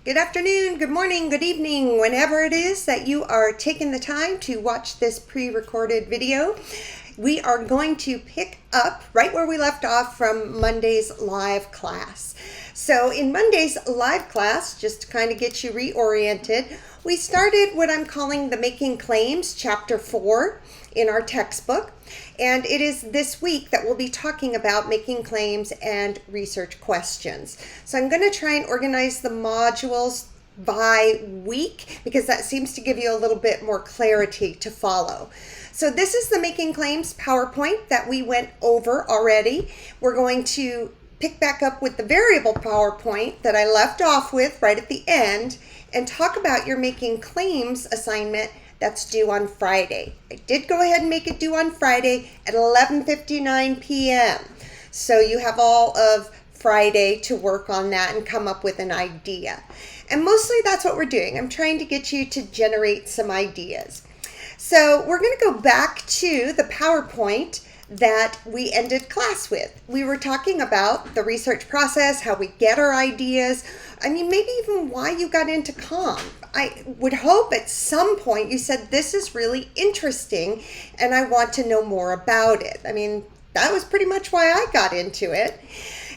Good afternoon, good morning, good evening, whenever it is that you are taking the time to watch this pre-recorded video. We are going to pick up right where we left off from Monday's live class. So in Monday's live class, just to kind of get you reoriented, we started what I'm calling the Making Claims, Chapter 4 in our textbook. And it is this week that we'll be talking about making claims and research questions. So I'm going to try and organize the modules by week because that seems to give you a little bit more clarity to follow. So this is the Making Claims PowerPoint that we went over already. We're going to pick back up with the variable PowerPoint that I left off with right at the end and talk about your Making Claims assignment that's due on Friday. I did go ahead and make it due on Friday at 11:59 p.m. So you have all of Friday to work on that and come up with an idea. And mostly that's what we're doing. I'm trying to get you to generate some ideas. So we're going to go back to the PowerPoint that we ended class with. We were talking about the research process, how we get our ideas. I mean, maybe even why you got into COMM. I would hope at some point you said, this is really interesting and I want to know more about it. I mean, that was pretty much why I got into it.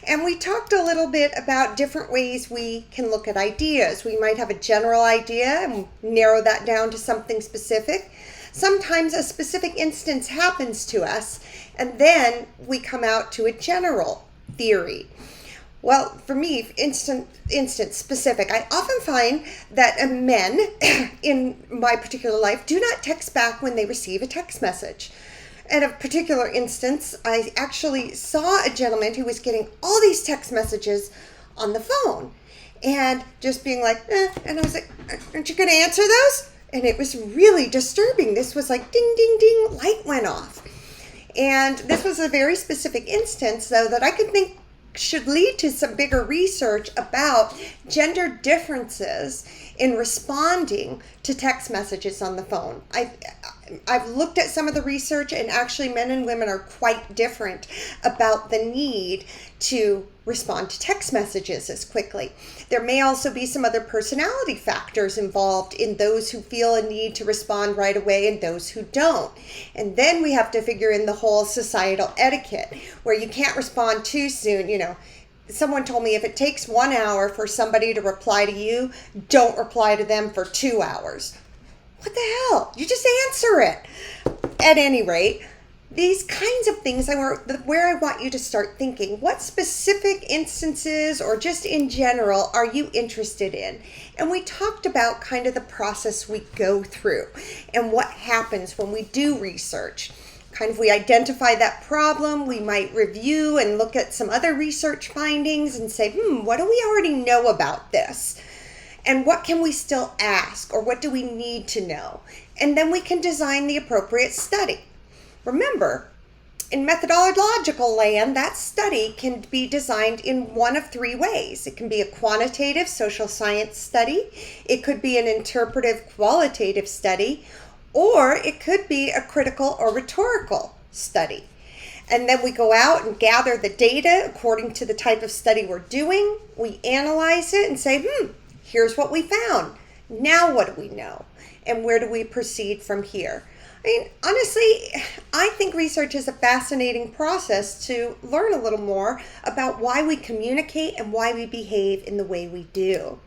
And we talked a little bit about different ways we can look at ideas. We might have a general idea and narrow that down to something specific. Sometimes a specific instance happens to us and then we come out to a general theory. Well, for me, instance specific, I often find that men in my particular life do not text back when they receive a text message. In a particular instance, I actually saw a gentleman who was getting all these text messages on the phone and just being like, and I was like, aren't you going to answer those? And it was really disturbing. This was like ding, ding, ding, light went off. And this was a very specific instance, though, that I could think should lead to some bigger research about gender differences in responding to text messages on the phone. I've looked at some of the research and actually men and women are quite different about the need to respond to text messages as quickly. There may also be some other personality factors involved in those who feel a need to respond right away and those who don't. And then we have to figure in the whole societal etiquette where you can't respond too soon. You know, someone told me if it takes 1 hour for somebody to reply to you, don't reply to them for 2 hours. What the hell? You just answer it. At any rate, these kinds of things are where I want you to start thinking. What specific instances or just in general are you interested in? And we talked about kind of the process we go through and what happens when we do research. Kind of we identify that problem, we might review and look at some other research findings and say, what do we already know about this? And what can we still ask or what do we need to know? And then we can design the appropriate study. Remember, in methodological land, that study can be designed in one of three ways. It can be a quantitative social science study, it could be an interpretive qualitative study, or it could be a critical or rhetorical study. And then we go out and gather the data according to the type of study we're doing. We analyze it and say, here's what we found. Now what do we know? And where do we proceed from here? I mean, honestly, I think research is a fascinating process to learn a little more about why we communicate and why we behave in the way we do.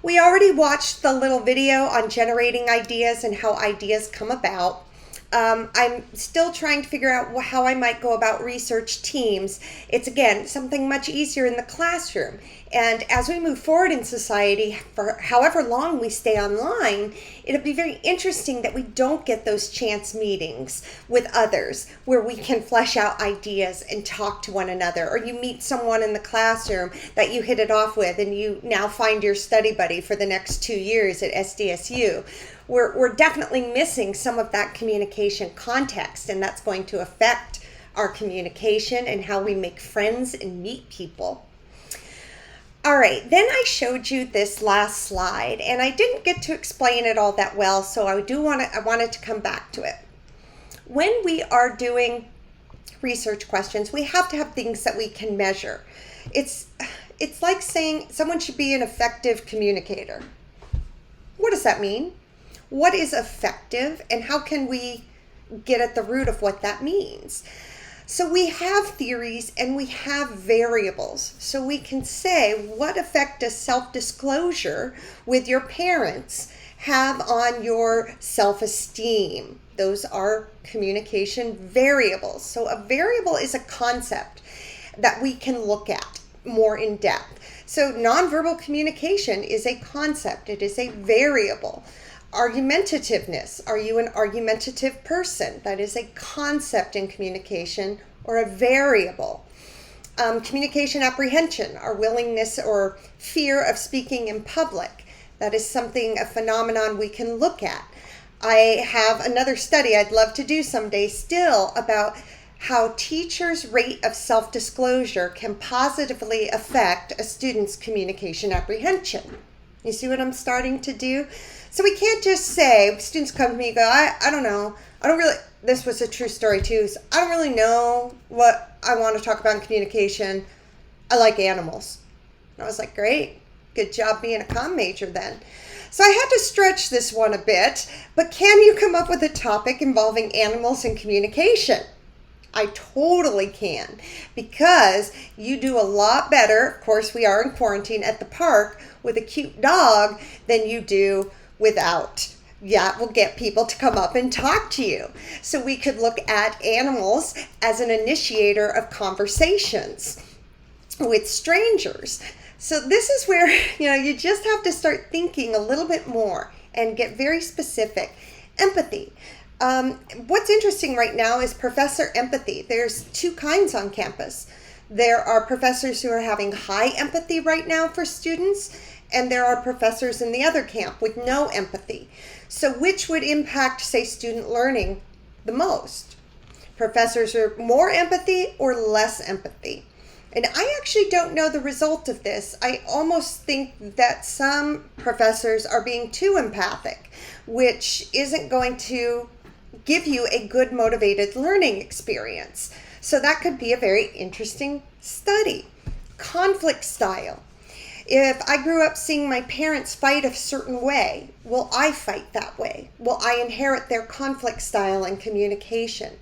We already watched the little video on generating ideas and how ideas come about. I'm still trying to figure out how I might go about research teams. It's, again, something much easier in the classroom. And as we move forward in society, for however long we stay online, it'll be very interesting that we don't get those chance meetings with others where we can flesh out ideas and talk to one another. Or you meet someone in the classroom that you hit it off with and you now find your study buddy for the next 2 years at SDSU. We're definitely missing some of that communication context, and that's going to affect our communication and how we make friends and meet people. All right, then I showed you this last slide, and I didn't get to explain it all that well, so I wanted to come back to it. When we are doing research questions, we have to have things that we can measure. It's it's like saying someone should be an effective communicator. What does that mean? What is effective, and how can we get at the root of what that means? So we have theories and we have variables. So we can say, what effect does self-disclosure with your parents have on your self-esteem? Those are communication variables. So a variable is a concept that we can look at more in depth. So nonverbal communication is a concept. It is a variable. Argumentativeness. Are you an argumentative person? That is a concept in communication or a variable. Communication apprehension, our willingness or fear of speaking in public. That is something, a phenomenon we can look at. I have another study I'd love to do someday still about how teachers' rate of self-disclosure can positively affect a student's communication apprehension. You see what I'm starting to do? So we can't just say, students come to me and go, I don't know, this was a true story too, so I don't really know what I want to talk about in communication. I like animals. And I was like, great, good job being a comm major then. So I had to stretch this one a bit, but can you come up with a topic involving animals and communication? I totally can, because you do a lot better, of course we are in quarantine, at the park with a cute dog than you do without. Yeah, we'll get people to come up and talk to you. So we could look at animals as an initiator of conversations with strangers. So this is where, you just have to start thinking a little bit more and get very specific. Empathy. What's interesting right now is professor empathy. There's two kinds on campus. There are professors who are having high empathy right now for students, and there are professors in the other camp with no empathy. So which would impact, say, student learning the most? Professors are more empathy or less empathy? And I actually don't know the result of this. I almost think that some professors are being too empathic, which isn't going to give you a good motivated learning experience. So that could be a very interesting study. Conflict style. If I grew up seeing my parents fight a certain way, will I fight that way? Will I inherit their conflict style and communication?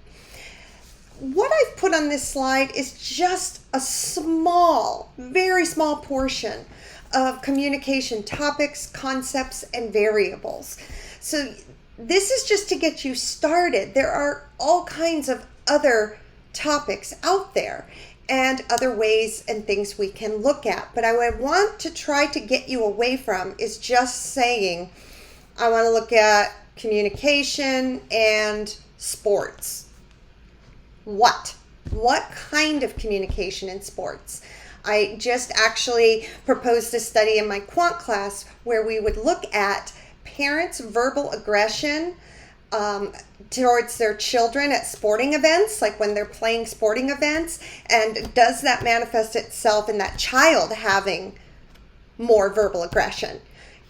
What I've put on this slide is just a small, very small portion of communication topics, concepts, and variables. So this is just to get you started. There are all kinds of other topics out there and other ways and things we can look at. But I want to try to get you away from is just saying, I want to look at communication and sports. What kind of communication in sports? I just actually proposed a study in my quant class where we would look at parents' verbal aggression towards their children at sporting events, like when they're playing sporting events, and does that manifest itself in that child having more verbal aggression?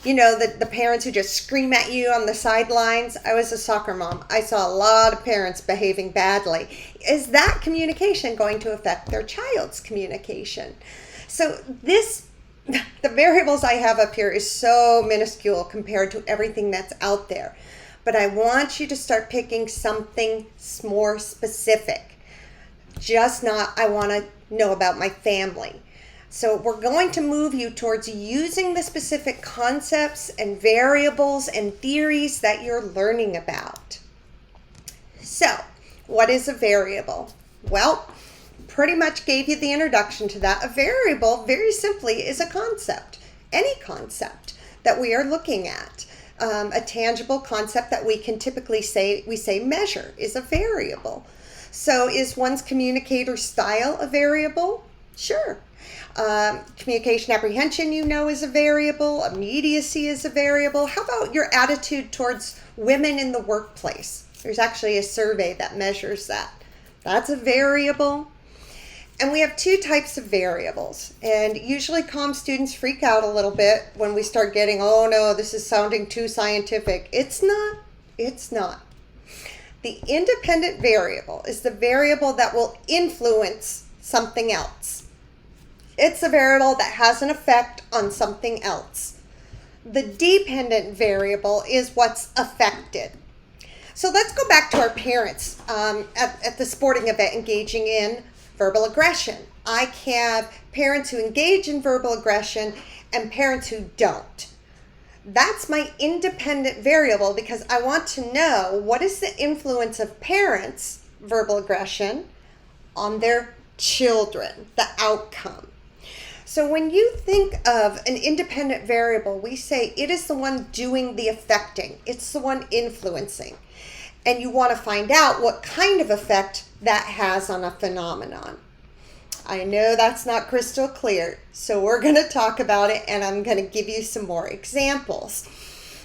The parents who just scream at you on the sidelines. I was a soccer mom. I saw a lot of parents behaving badly. Is that communication going to affect their child's communication? So the variables I have up here is so minuscule compared to everything that's out there. But I want you to start picking something more specific. Just not, I want to know about my family. So we're going to move you towards using the specific concepts and variables and theories that you're learning about. So, what is a variable? Well, pretty much gave you the introduction to that. A variable, very simply, is a concept. Any concept that we are looking at. A tangible concept that we can typically say measure is a variable. So is one's communicator style a variable? Sure. Communication apprehension, is a variable. Immediacy is a variable. How about your attitude towards women in the workplace? There's actually a survey that measures that. That's a variable. And we have two types of variables. And usually comm students freak out a little bit when we start getting, oh no, this is sounding too scientific. It's not. The independent variable is the variable that will influence something else. It's a variable that has an effect on something else. The dependent variable is what's affected. So let's go back to our parents at the sporting event engaging in verbal aggression. I have parents who engage in verbal aggression and parents who don't. That's my independent variable because I want to know what is the influence of parents' verbal aggression on their children, the outcome. So when you think of an independent variable, we say it is the one doing the affecting. It's the one influencing. And you want to find out what kind of effect that has on a phenomenon. I know that's not crystal clear, so we're going to talk about it and I'm going to give you some more examples.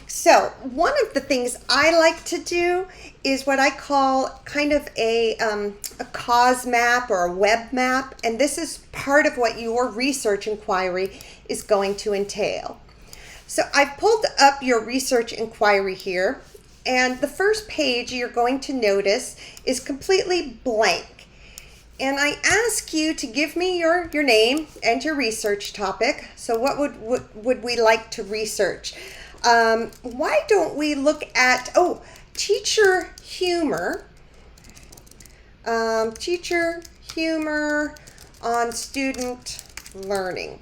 So one of the things I like to do is what I call kind of a cause map or a web map, and this is part of what your research inquiry is going to entail. So I've pulled up your research inquiry here, and the first page you're going to notice is completely blank. And I ask you to give me your name and your research topic. So what would we like to research? Why don't we look at, teacher humor. Teacher humor on student learning.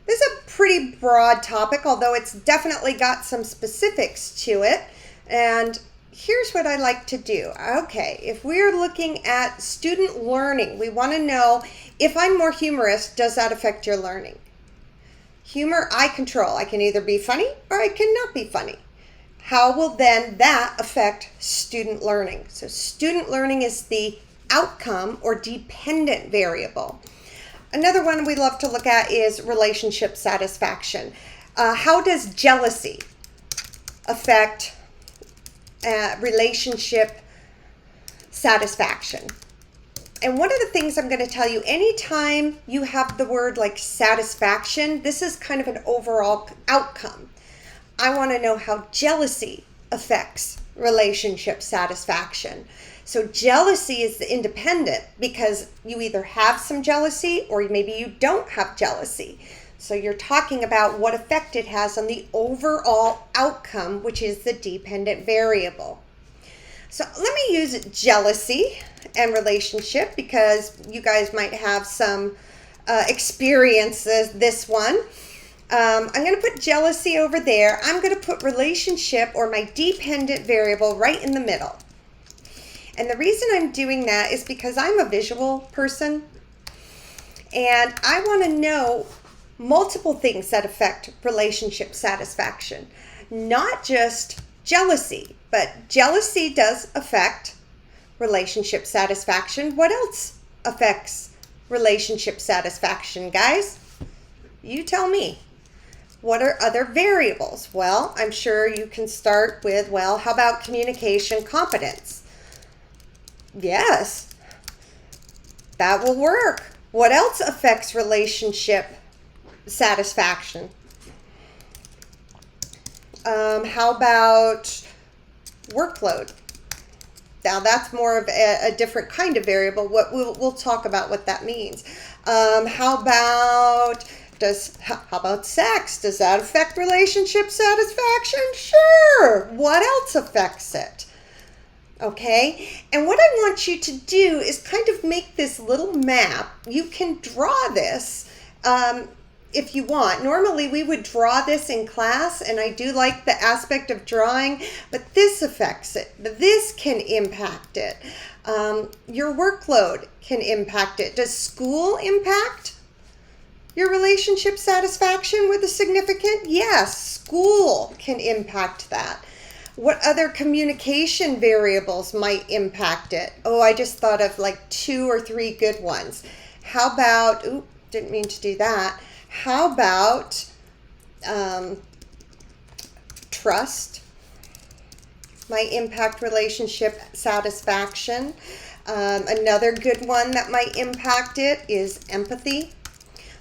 This is a pretty broad topic, although it's definitely got some specifics to it. And here's what I like to do. Okay, if we're looking at student learning, we want to know if I'm more humorous, does that affect your learning? Humor, I control. I can either be funny or I cannot be funny. How will then that affect student learning? So student learning is the outcome or dependent variable. Another one we love to look at is relationship satisfaction. How does jealousy affect relationship satisfaction? And one of the things I'm going to tell you, anytime you have the word like satisfaction, this is kind of an overall outcome. I want to know how jealousy affects relationship satisfaction. So jealousy is the independent because you either have some jealousy or maybe you don't have jealousy. So you're talking about what effect it has on the overall outcome, which is the dependent variable. So let me use jealousy and relationship because you guys might have some experiences this one. I'm going to put jealousy over there. I'm going to put relationship or my dependent variable right in the middle. And the reason I'm doing that is because I'm a visual person and I want to know multiple things that affect relationship satisfaction, not just jealousy, but jealousy does affect relationship satisfaction. What else affects relationship satisfaction, guys? You tell me. What are other variables? Well, I'm sure you can start with, well, how about communication competence? Yes, that will work. What else affects relationship satisfaction? How about workload? Now that's more of a different kind of variable. What we'll talk about what that means. How about sex? Does that affect relationship satisfaction? Sure. What else affects it? Okay, and what I want you to do is kind of make this little map. You can draw this if you want. Normally we would draw this in class, and I do like the aspect of drawing, but this affects it. This can impact it. Your workload can impact it. Does school impact your relationship satisfaction with a significant? Yes, school can impact that. What other communication variables might impact it? Oh, I just thought of like 2 or 3 good ones. How about, didn't mean to do that. How about trust? Might impact relationship satisfaction. Another good one that might impact it is empathy,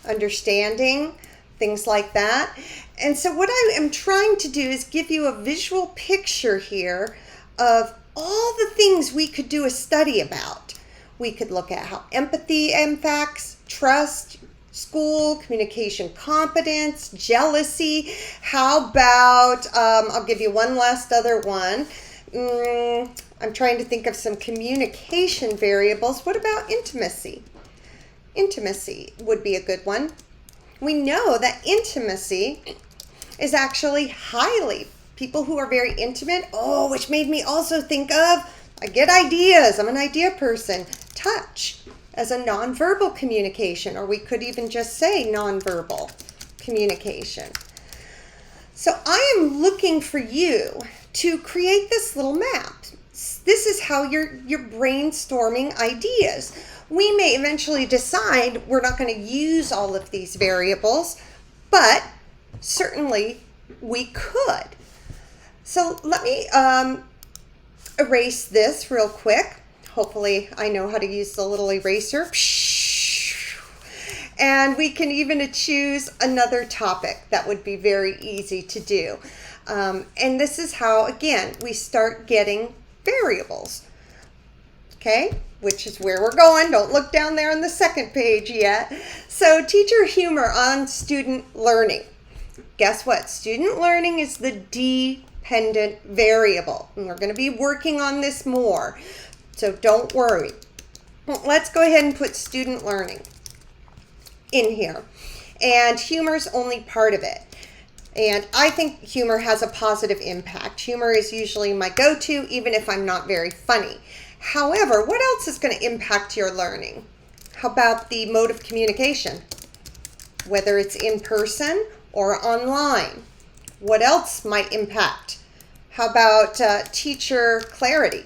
understanding, things like that. And so what I am trying to do is give you a visual picture here of all the things we could do a study about. We could look at how empathy impacts trust, school, communication competence, jealousy. How about, I'll give you one last other one. I'm trying to think of some communication variables. What about intimacy? Intimacy would be a good one. We know that intimacy is actually highly, people who are very intimate, which made me also think of, I get ideas, I'm an idea person, touch as a nonverbal communication, or we could even just say nonverbal communication. So I am looking for you to create this little map. This is how you're brainstorming ideas. We may eventually decide we're not going to use all of these variables, but certainly we could. So let me erase this real quick. Hopefully I know how to use the little eraser. And we can even choose another topic that would be very easy to do. And this is how, again, we start getting variables. Okay, which is where we're going. Don't look down there on the second page yet. So teacher humor on student learning. Guess what? Student learning is the dependent variable. And we're going to be working on this more. So don't worry. Let's go ahead and put student learning in here. And humor is only part of it. And I think humor has a positive impact. Humor is usually my go-to, even if I'm not very funny. However, what else is going to impact your learning? How about the mode of communication? Whether it's in person or online. What else might impact? How about teacher clarity?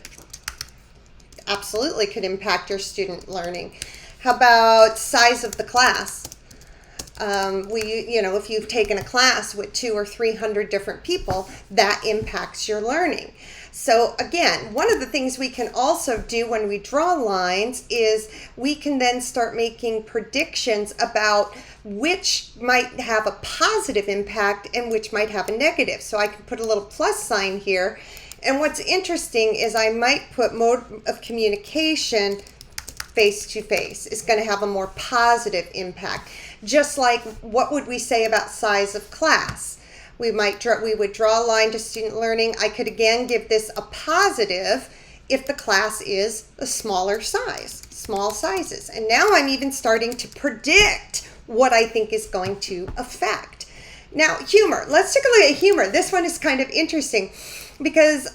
Absolutely could impact your student learning. How about size of the class? If you've taken a class with 200 or 300 different people, that impacts your learning. So again, one of the things we can also do when we draw lines is we can then start making predictions about which might have a positive impact and which might have a negative. So I can put a little plus sign here. And what's interesting is I might put mode of communication face-to-face is going to have a more positive impact. Just like, what would we say about size of class? We would draw a line to student learning. I could again give this a positive if the class is a smaller size, small sizes. And now I'm even starting to predict what I think is going to affect. Now, humor. Let's take a look at humor. This one is kind of interesting because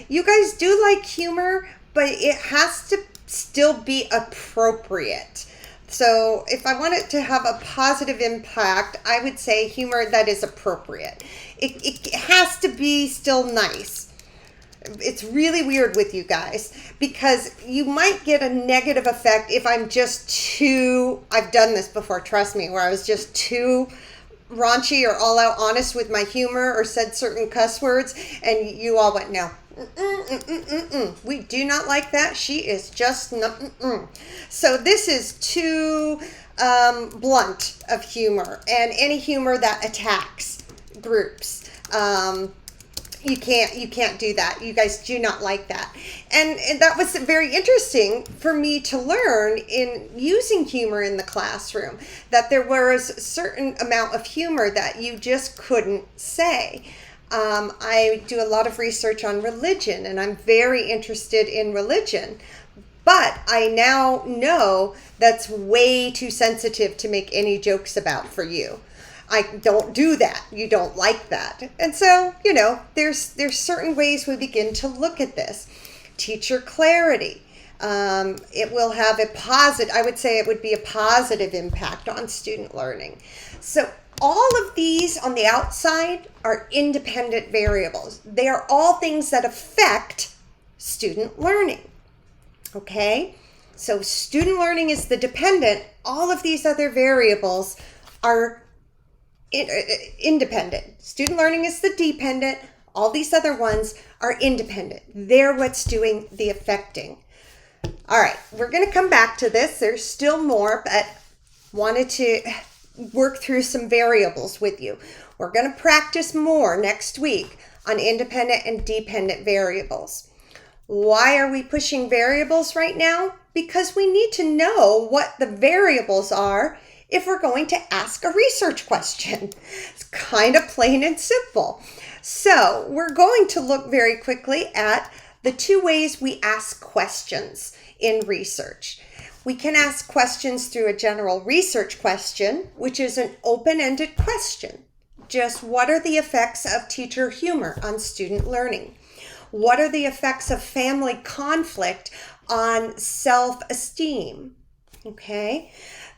you guys do like humor, but it has to still be appropriate. So if I want it to have a positive impact, I would say humor that is appropriate. It has to be still nice. It's really weird with you guys because you might get a negative effect if I'm just too, I've done this before, trust me, where I was just too raunchy or all out honest with my humor or said certain cuss words and you all went, no. We do not like that. She is just not. So this is too blunt of humor, and any humor that attacks groups. You can't do that. You guys do not like that. And that was very interesting for me to learn in using humor in the classroom, that there was a certain amount of humor that you just couldn't say. I do a lot of research on religion, and I'm very interested in religion, but I now know that's way too sensitive to make any jokes about for you. I don't do that. You don't like that. And so, there's certain ways we begin to look at this. Teacher clarity. It will have I would say it would be a positive impact on student learning. So all of these on the outside are independent variables. They are all things that affect student learning. Okay? So student learning is the dependent. All of these other variables are independent. Student learning is the dependent. All these other ones are independent. They're what's doing the affecting. All right, we're going to come back to this. There's still more, but wanted to work through some variables with you. We're going to practice more next week on independent and dependent variables. Why are we pushing variables right now? because we need to know what the variables are if we're going to ask a research question. It's kind of plain and simple. So we're going to look very quickly at the two ways we ask questions in research. We can ask questions through a general research question, which is an open-ended question. Just what are the effects of teacher humor on student learning? What are the effects of family conflict on self-esteem? Okay,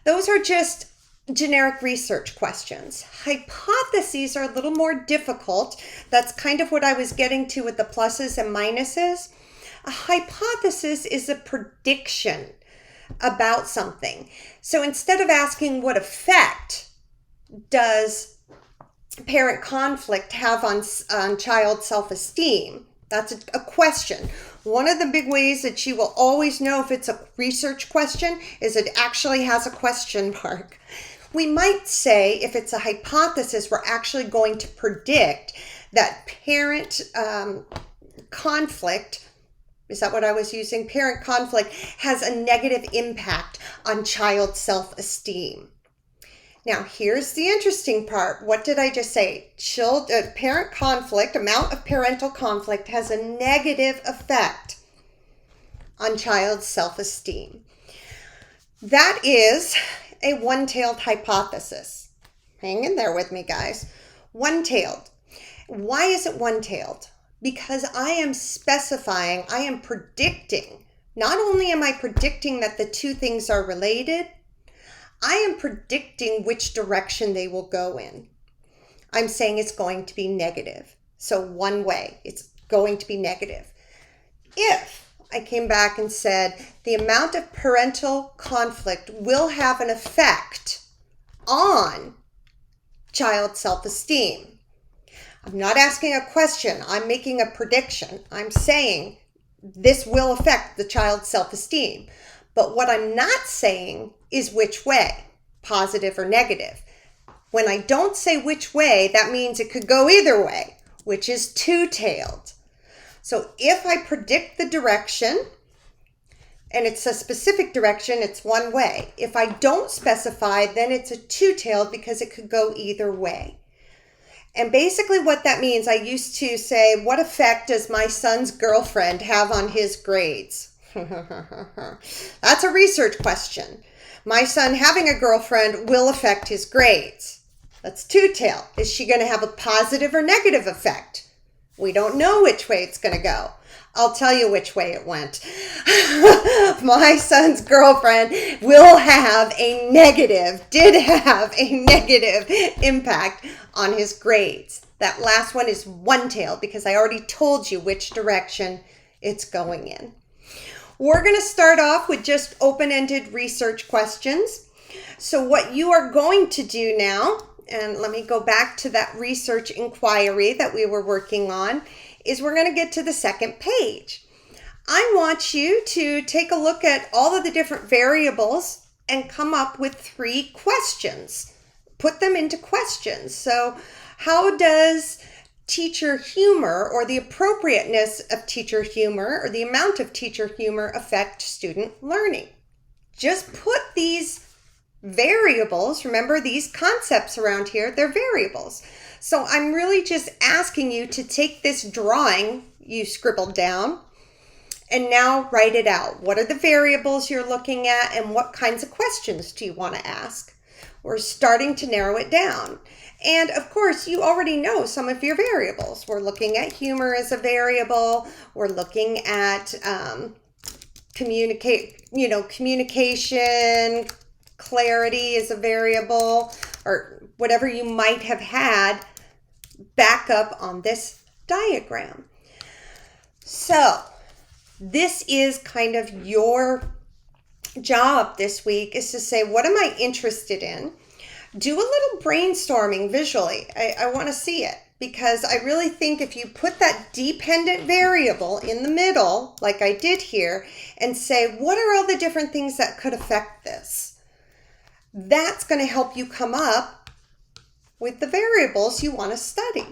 those are just generic research questions. Hypotheses are a little more difficult. That's kind of what I was getting to with the pluses and minuses. A hypothesis is a prediction about something. So instead of asking what effect does parent conflict have on child self-esteem, that's a question. One of the big ways that you will always know if it's a research question is it actually has a question mark. We might say if it's a hypothesis, we're actually going to predict that parent conflict, is that what I was using? Parent conflict has a negative impact on child self-esteem. Now, here's the interesting part. What did I just say? Parent conflict, amount of parental conflict has a negative effect on child's self-esteem. That is a one-tailed hypothesis. Hang in there with me, guys. One-tailed. Why is it one-tailed? Because I am specifying, I am predicting. Not only am I predicting that the two things are related, I am predicting which direction they will go in. I'm saying it's going to be negative. So one way, it's going to be negative. If I came back and said the amount of parental conflict will have an effect on child self-esteem. I'm not asking a question. I'm making a prediction. I'm saying this will affect the child's self-esteem. But what I'm not saying is which way, positive or negative. When I don't say which way, that means it could go either way, which is two-tailed. So if I predict the direction, and it's a specific direction, it's one way. If I don't specify, then it's a two-tailed because it could go either way. And basically what that means, I used to say, what effect does my son's girlfriend have on his grades? That's a research question. My son having a girlfriend will affect his grades. That's two-tailed. Is she going to have a positive or negative effect? We don't know which way it's going to go. I'll tell you which way it went. My son's girlfriend did have a negative impact on his grades. That last one is one-tailed because I already told you which direction it's going in. We're going to start off with just open-ended research questions. So what you are going to do now, and let me go back to that research inquiry that we were working on, is we're going to get to the second page. I want you to take a look at all of the different variables and come up with 3 questions. Put them into questions. So how does teacher humor or the appropriateness of teacher humor or the amount of teacher humor affect student learning? Just put these variables, remember these concepts around here, they're variables. So I'm really just asking you to take this drawing you scribbled down and now write it out. What are the variables you're looking at and what kinds of questions do you want to ask? We're starting to narrow it down. And of course, you already know some of your variables. We're looking at humor as a variable. We're looking at communication, clarity is a variable, or whatever you might have had back up on this diagram. So this is kind of your job this week, is to say, what am I interested in? Do a little brainstorming visually. I want to see it because I really think if you put that dependent variable in the middle, like I did here, and say, what are all the different things that could affect this? That's going to help you come up with the variables you want to study.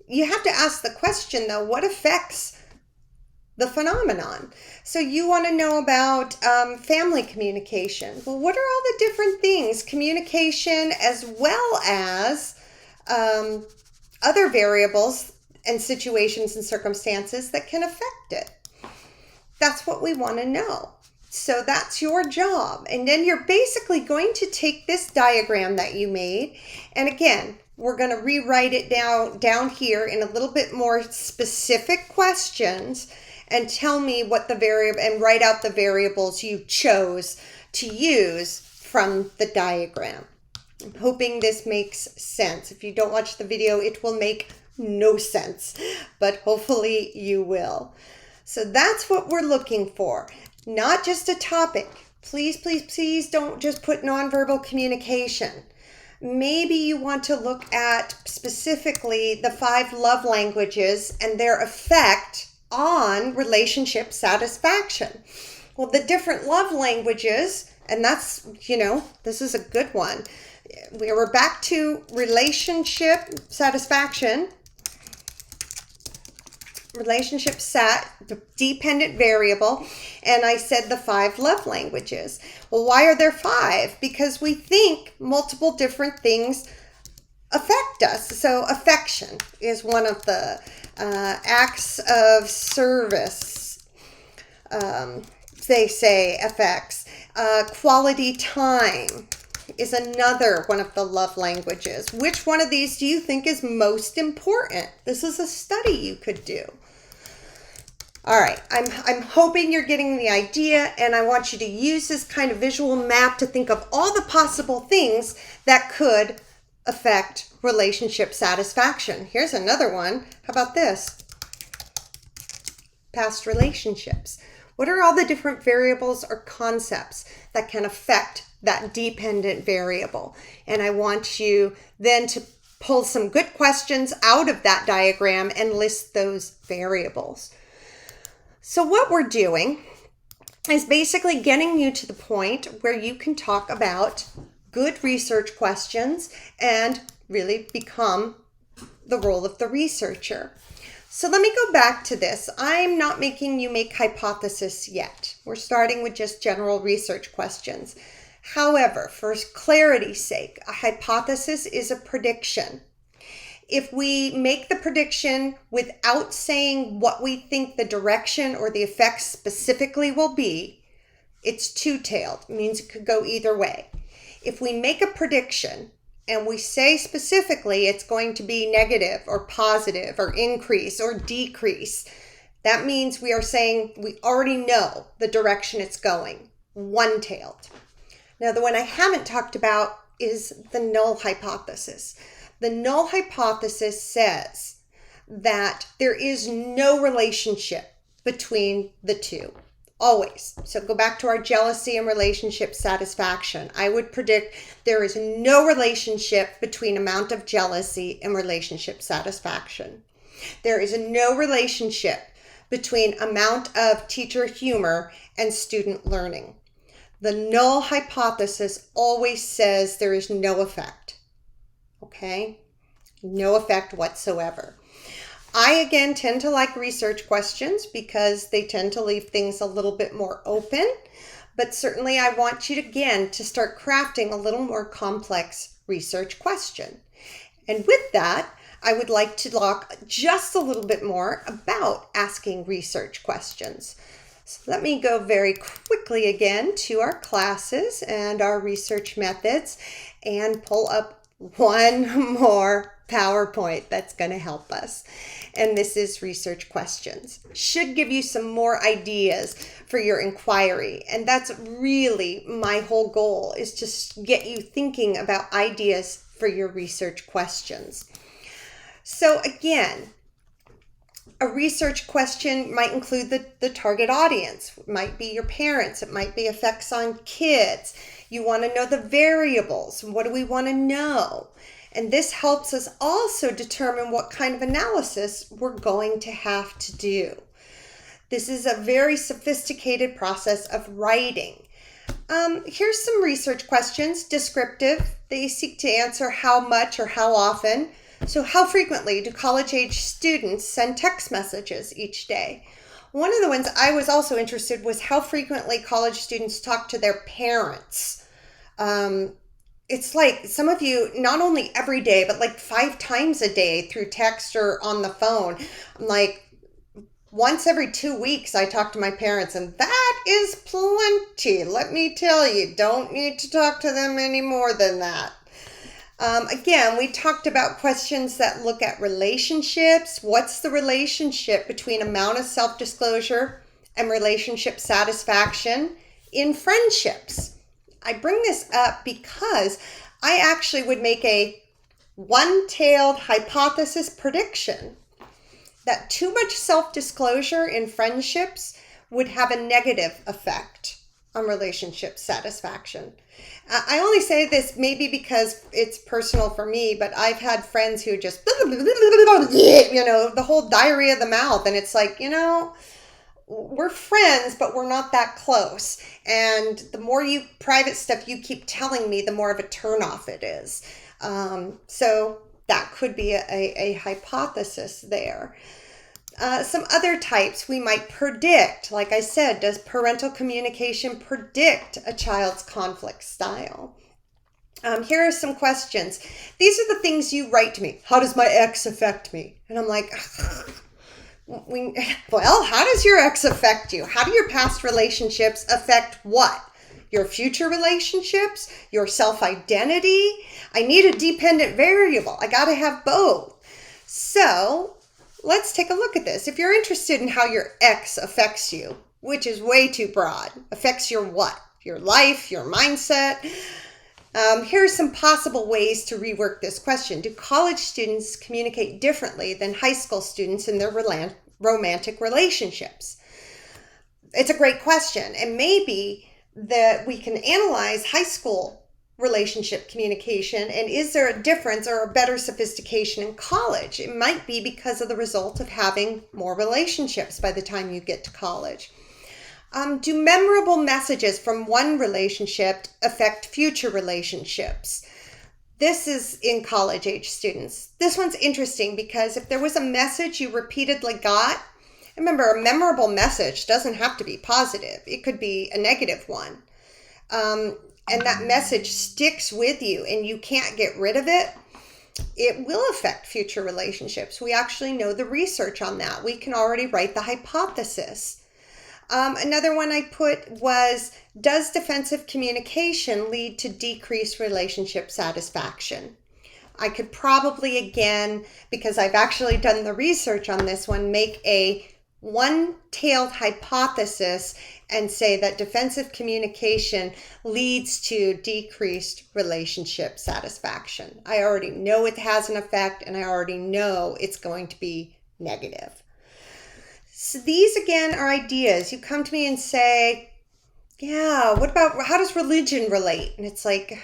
You have to ask the question, though, what affects the phenomenon. So you want to know about family communication. Well, what are all the different things? Communication as well as other variables and situations and circumstances that can affect it. That's what we want to know. So that's your job. And then you're basically going to take this diagram that you made, and again, we're going to rewrite it down here in a little bit more specific questions and tell me what the variable, and write out the variables you chose to use from the diagram. I'm hoping this makes sense. If you don't watch the video, it will make no sense, but hopefully you will. So that's what we're looking for, not just a topic. Please, please, please don't just put nonverbal communication. Maybe you want to look at specifically the 5 love languages and their effect on relationship satisfaction. Well, the different love languages, and that's, this is a good one. We were back to relationship satisfaction. Dependent variable, and I said the 5 love languages. Well, why are there 5? Because we think multiple different things affect us. So affection is one of the acts of service, they say affects. Quality time is another one of the love languages. Which one of these do you think is most important? This is a study you could do. All right, I'm hoping you're getting the idea, and I want you to use this kind of visual map to think of all the possible things that could affect relationship satisfaction. Here's another one. How about this? Past relationships. What are all the different variables or concepts that can affect that dependent variable? And I want you then to pull some good questions out of that diagram and list those variables. So what we're doing is basically getting you to the point where you can talk about good research questions and really become the role of the researcher. So let me go back to this. I'm not making you make hypotheses yet. We're starting with just general research questions. However, for clarity's sake, a hypothesis is a prediction. If we make the prediction without saying what we think the direction or the effects specifically will be, it's two-tailed. It means it could go either way. If we make a prediction and we say specifically it's going to be negative or positive or increase or decrease, that means we are saying we already know the direction it's going, one-tailed. Now, the one I haven't talked about is the null hypothesis. The null hypothesis says that there is no relationship between the two, always. So go back to our jealousy and relationship satisfaction. I would predict there is no relationship between amount of jealousy and relationship satisfaction. There is no relationship between amount of teacher humor and student learning. The null hypothesis always says there is no effect. Okay? No effect whatsoever. I, again, tend to like research questions because they tend to leave things a little bit more open. But certainly I want you, again, to start crafting a little more complex research question. And with that, I would like to talk just a little bit more about asking research questions. So let me go very quickly again to our classes and our research methods and pull up one more PowerPoint that's going to help us. And this is research questions. Should give you some more ideas for your inquiry. And that's really my whole goal, is to get you thinking about ideas for your research questions. So again, a research question might include the target audience. It might be your parents. It might be effects on kids. You want to know the variables. What do we want to know? And this helps us also determine what kind of analysis we're going to have to do. This is a very sophisticated process of writing. Here's some research questions. Descriptive. They seek to answer how much or how often. So how frequently do college-age students send text messages each day? One of the ones I was also interested was how frequently college students talk to their parents. It's like some of you, not only every day, but like 5 times a day through text or on the phone. I'm like, once every 2 weeks, I talk to my parents, and that is plenty. Let me tell you, don't need to talk to them any more than that. Again, we talked about questions that look at relationships. What's the relationship between amount of self-disclosure and relationship satisfaction in friendships? I bring this up because I actually would make a one-tailed hypothesis prediction that too much self-disclosure in friendships would have a negative effect on relationship satisfaction. I only say this maybe because it's personal for me, but I've had friends who just, the whole diarrhea of the mouth. And it's like, we're friends, but we're not that close. And the more private stuff you keep telling me, the more of a turnoff it is. So that could be a hypothesis there. Some other types we might predict. Like I said, does parental communication predict a child's conflict style? Here are some questions. These are the things you write to me. How does my ex affect me? And I'm like, well, how does your ex affect you? How do your past relationships affect what? Your future relationships? Your self-identity? I need a dependent variable. I got to have both. So let's take a look at this. If you're interested in how your ex affects you, which is way too broad, affects your what? Your life, your mindset. Here are some possible ways to rework this question. Do college students communicate differently than high school students in their romantic relationships? It's a great question. And maybe that we can analyze high school relationship communication, and is there a difference or a better sophistication in college? It might be because of the result of having more relationships by the time you get to college. Do memorable messages from one relationship affect future relationships? This is in college age students. This one's interesting because if there was a message you repeatedly got, remember, a memorable message doesn't have to be positive. It could be a negative one. And that message sticks with you and you can't get rid of it, it will affect future relationships. We actually know the research on that. We can already write the hypothesis. Another one I put was, does defensive communication lead to decreased relationship satisfaction? I could probably, again, because I've actually done the research on this one, make a one-tailed hypothesis and say that defensive communication leads to decreased relationship satisfaction. I already know it has an effect, and I already know it's going to be negative. So these, again, are ideas. You come to me and say, yeah, what about, how does religion relate? And it's like,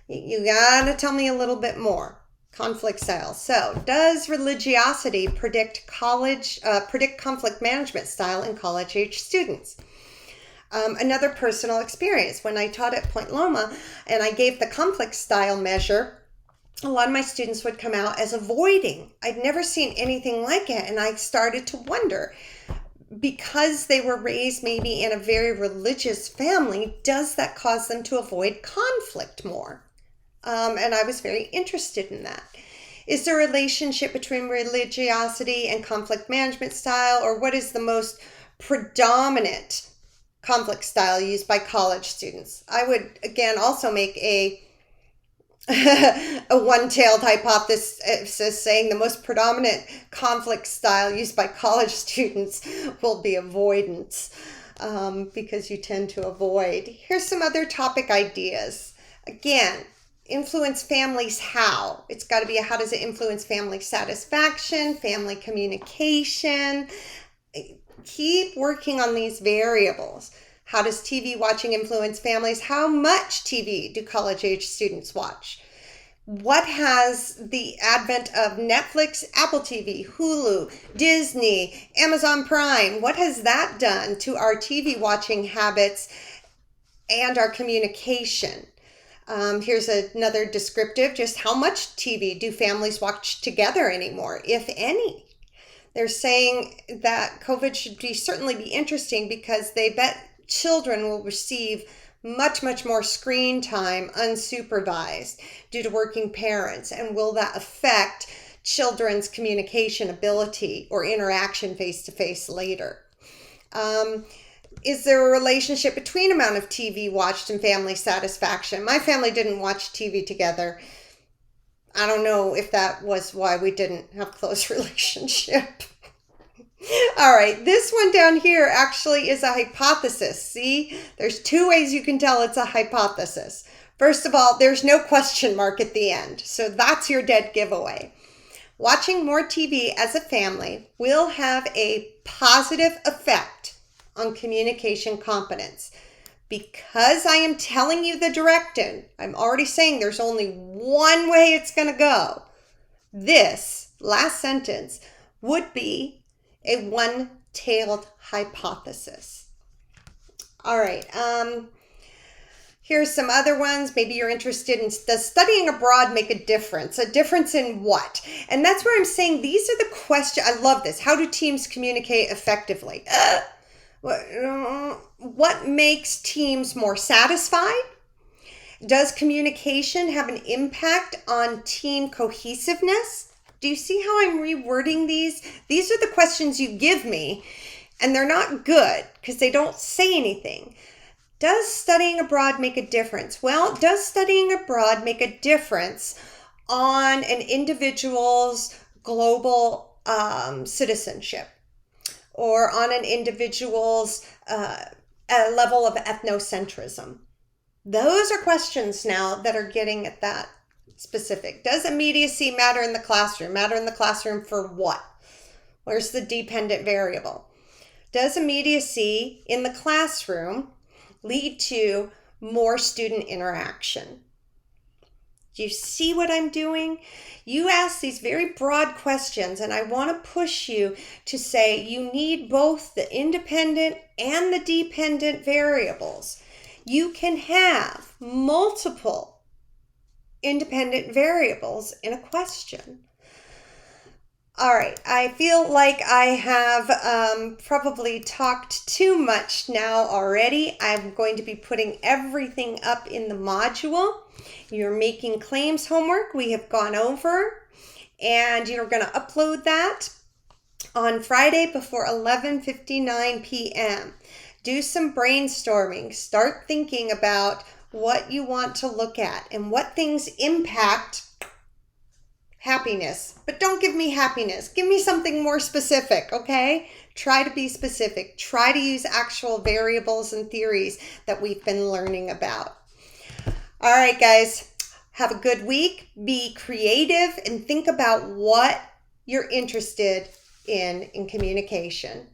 you gotta tell me a little bit more. Conflict style. So, does religiosity predict conflict management style in college-age students? Another personal experience. When I taught at Point Loma and I gave the conflict style measure, a lot of my students would come out as avoiding. I'd never seen anything like it, and I started to wonder, because they were raised maybe in a very religious family, does that cause them to avoid conflict more? And I was very interested in that. Is there a relationship between religiosity and conflict management style, or what is the most predominant conflict style used by college students? I would, again, also make a one-tailed hypothesis saying the most predominant conflict style used by college students will be avoidance, because you tend to avoid. Here's some other topic ideas. Again, influence families how? It's got to be how does it influence family satisfaction, family communication? Keep working on these variables. How does TV watching influence families? How much TV do college-age students watch? What has the advent of Netflix, Apple TV, Hulu, Disney, Amazon Prime, what has that done to our TV watching habits and our communication? Here's another descriptive, just how much TV do families watch together anymore, if any? They're saying that COVID should certainly be interesting because they bet children will receive much more screen time unsupervised due to working parents. And will that affect children's communication ability or interaction face to face later? Is there a relationship between amount of TV watched and family satisfaction? My family didn't watch TV together. I don't know if that was why we didn't have a close relationship. All right, this one down here actually is a hypothesis. See, there's two ways you can tell it's a hypothesis. First of all, there's no question mark at the end, so that's your dead giveaway. Watching more TV as a family will have a positive effect on communication competence. Because I am telling you the direction, I'm already saying there's only one way it's going to go. This last sentence would be a one-tailed hypothesis. All right, here's some other ones. Maybe you're interested in, does studying abroad make a difference? A difference in what? And that's where I'm saying these are the questions. I love this. How do teams communicate effectively? What makes teams more satisfied? Does communication have an impact on team cohesiveness? Do you see how I'm rewording these? These are the questions you give me, and they're not good because they don't say anything. Does studying abroad make a difference? Well, does studying abroad make a difference on an individual's global citizenship? Or on an individual's level of ethnocentrism? Those are questions now that are getting at that specific. Does immediacy matter in the classroom? Matter in the classroom for what? Where's the dependent variable? Does immediacy in the classroom lead to more student interaction? Do you see what I'm doing? You ask these very broad questions, and I want to push you to say you need both the independent and the dependent variables. You can have multiple independent variables in a question. All right, I feel like I have probably talked too much now already. I'm going to be putting everything up in the module. You're making claims homework we have gone over, and you're going to upload that on Friday before 11:59 p.m. Do some brainstorming. Start thinking about what you want to look at and what things impact happiness. But don't give me happiness. Give me something more specific, okay? Try to be specific. Try to use actual variables and theories that we've been learning about. All right, guys. Have a good week. Be creative and think about what you're interested in communication.